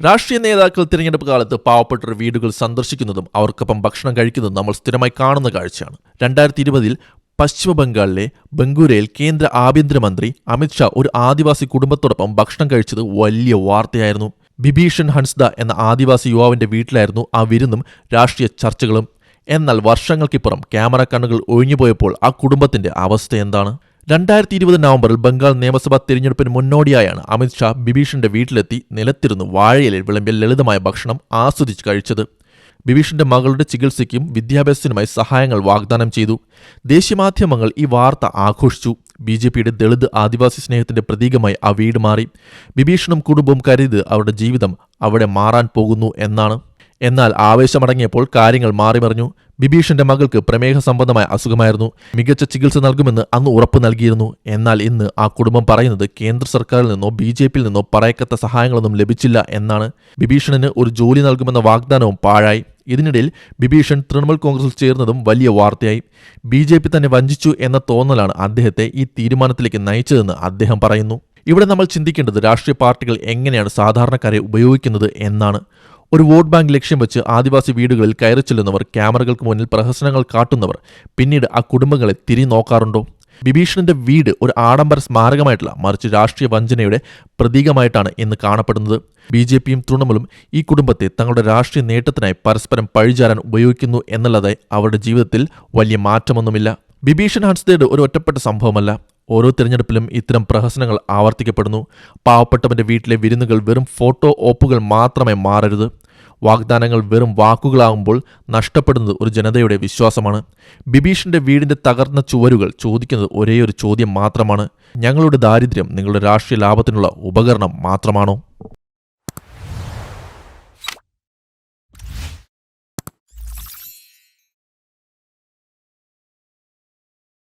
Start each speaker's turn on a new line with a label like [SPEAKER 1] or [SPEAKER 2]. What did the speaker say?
[SPEAKER 1] രാഷ്ട്രീയ നേതാക്കൾ തിരഞ്ഞെടുപ്പ് കാലത്ത് പാവപ്പെട്ടവർ വീടുകൾ സന്ദർശിക്കുന്നതും അവർക്കൊപ്പം ഭക്ഷണം കഴിക്കുന്നതും നമ്മൾ സ്ഥിരമായി കാണുന്ന കാഴ്ചയാണ്. 2020 പശ്ചിമ ബംഗാളിലെ ബംഗൂരയിൽ കേന്ദ്ര ആഭ്യന്തരമന്ത്രി അമിത്ഷാ ഒരു ആദിവാസി കുടുംബത്തോടൊപ്പം ഭക്ഷണം കഴിച്ചത് വലിയ വാർത്തയായിരുന്നു. ബിഭീഷൺ ഹൻസ്ദ എന്ന ആദിവാസി യുവാവിന്റെ വീട്ടിലായിരുന്നു ആ വിരുന്നും രാഷ്ട്രീയ ചർച്ചകളും. എന്നാൽ വർഷങ്ങൾക്കിപ്പുറം ക്യാമറ കണ്ണുകൾ ഒഴിഞ്ഞുപോയപ്പോൾ ആ കുടുംബത്തിന്റെ അവസ്ഥ എന്താണ്? 2020 നവംബറിൽ ബംഗാൾ നിയമസഭാ തിരഞ്ഞെടുപ്പിന് മുന്നോടിയായാണ് അമിത്ഷാ ബിഭീഷന്റെ വീട്ടിലെത്തി നിലത്തിരുന്ന് വാഴയിലയിൽ വിളമ്പിയ ലളിതമായ ഭക്ഷണം ആസ്വദിച്ച് കഴിച്ചത്. ബിഭീഷന്റെ മകളുടെ ചികിത്സയ്ക്കും വിദ്യാഭ്യാസത്തിനുമായി സഹായങ്ങൾ വാഗ്ദാനം ചെയ്തു. ദേശീയമാധ്യമങ്ങൾ ഈ വാർത്ത ആഘോഷിച്ചു. BJPയുടെ ദളിത് ആദിവാസി സ്നേഹത്തിന്റെ പ്രതീകമായി ആ വീട് മാറി. ബിഭീഷണും കുടുംബവും കരുതിയത് അവരുടെ ജീവിതം അവിടെ മാറാൻ പോകുന്നു എന്നാണ്. എന്നാൽ ആവേശമടങ്ങിയപ്പോൾ കാര്യങ്ങൾ മാറിമറിഞ്ഞു. ബിഭീഷന്റെ മകൾക്ക് പ്രമേഹ സംബന്ധമായ അസുഖമായിരുന്നു. മികച്ച ചികിത്സ നൽകുമെന്ന് അന്ന് ഉറപ്പ് നൽകിയിരുന്നു. എന്നാൽ ഇന്ന് ആ കുടുംബം പറയുന്നത് കേന്ദ്ര സർക്കാരിൽ നിന്നോ BJPയിൽ നിന്നോ പറയക്കത്ത സഹായങ്ങളൊന്നും ലഭിച്ചില്ല എന്നാണ്. ബിഭീഷണിന് ഒരു ജോലി നൽകുമെന്ന വാഗ്ദാനവും പാഴായി. ഇതിനിടയിൽ ബിഭീഷൺ തൃണമൂൽ കോൺഗ്രസിൽ ചേർന്നതും വലിയ വാർത്തയായി. BJP തന്നെ വഞ്ചിച്ചു എന്ന തോന്നലാണ് അദ്ദേഹത്തെ ഈ തീരുമാനത്തിലേക്ക് നയിച്ചതെന്ന് അദ്ദേഹം പറയുന്നു. ഇവിടെ നമ്മൾ ചിന്തിക്കേണ്ടത് രാഷ്ട്രീയ പാർട്ടികൾ എങ്ങനെയാണ് സാധാരണക്കാരെ ഉപയോഗിക്കുന്നത് എന്നാണ്. ഒരു വോട്ട് ബാങ്ക് ലക്ഷ്യം വെച്ച് ആദിവാസി വീടുകളിൽ കയറി ചെല്ലുന്നവർ, ക്യാമറകൾക്ക് മുന്നിൽ പ്രഹസനങ്ങൾ കാട്ടുന്നവർ പിന്നീട് ആ കുടുംബങ്ങളെ തിരിഞ്ഞു നോക്കാറുണ്ടോ? ബിഭീഷണന്റെ വീട് ഒരു ആഡംബര സ്മാരകമായിട്ടല്ല, മറിച്ച് രാഷ്ട്രീയ വഞ്ചനയുടെ പ്രതീകമായിട്ടാണ് ഇന്ന് കാണപ്പെടുന്നത്. BJPയും തൃണമൂലും ഈ കുടുംബത്തെ തങ്ങളുടെ രാഷ്ട്രീയ നേട്ടത്തിനായി പരസ്പരം പഴിചാരാൻ ഉപയോഗിക്കുന്നു എന്നല്ലാതെ അവരുടെ ജീവിതത്തിൽ വലിയ മാറ്റമൊന്നുമില്ല. ബിഭീഷൺ ഹൻസ്ദയുടെ ഒരു ഒറ്റപ്പെട്ട സംഭവമല്ല. ഓരോ തിരഞ്ഞെടുപ്പിലും ഇത്തരം പ്രഹസനങ്ങൾ ആവർത്തിക്കപ്പെടുന്നു. പാവപ്പെട്ടവന്റെ വീട്ടിലെ വിരുന്നുകൾ വെറും ഫോട്ടോ ഓപ്പുകൾ മാത്രമേ മാറരുത്. വാഗ്ദാനങ്ങൾ വെറും വാക്കുകളാകുമ്പോൾ നഷ്ടപ്പെടുന്നത് ഒരു ജനതയുടെ വിശ്വാസമാണ്. ബിഭീഷന്റെ വീടിന്റെ തകർന്ന ചുവരുകൾ ചോദിക്കുന്നത് ഒരേയൊരു ചോദ്യം മാത്രമാണ്: ഞങ്ങളുടെ ദാരിദ്ര്യം നിങ്ങളുടെ രാഷ്ട്രീയ ലാഭത്തിനുള്ള ഉപകരണം മാത്രമാണോ?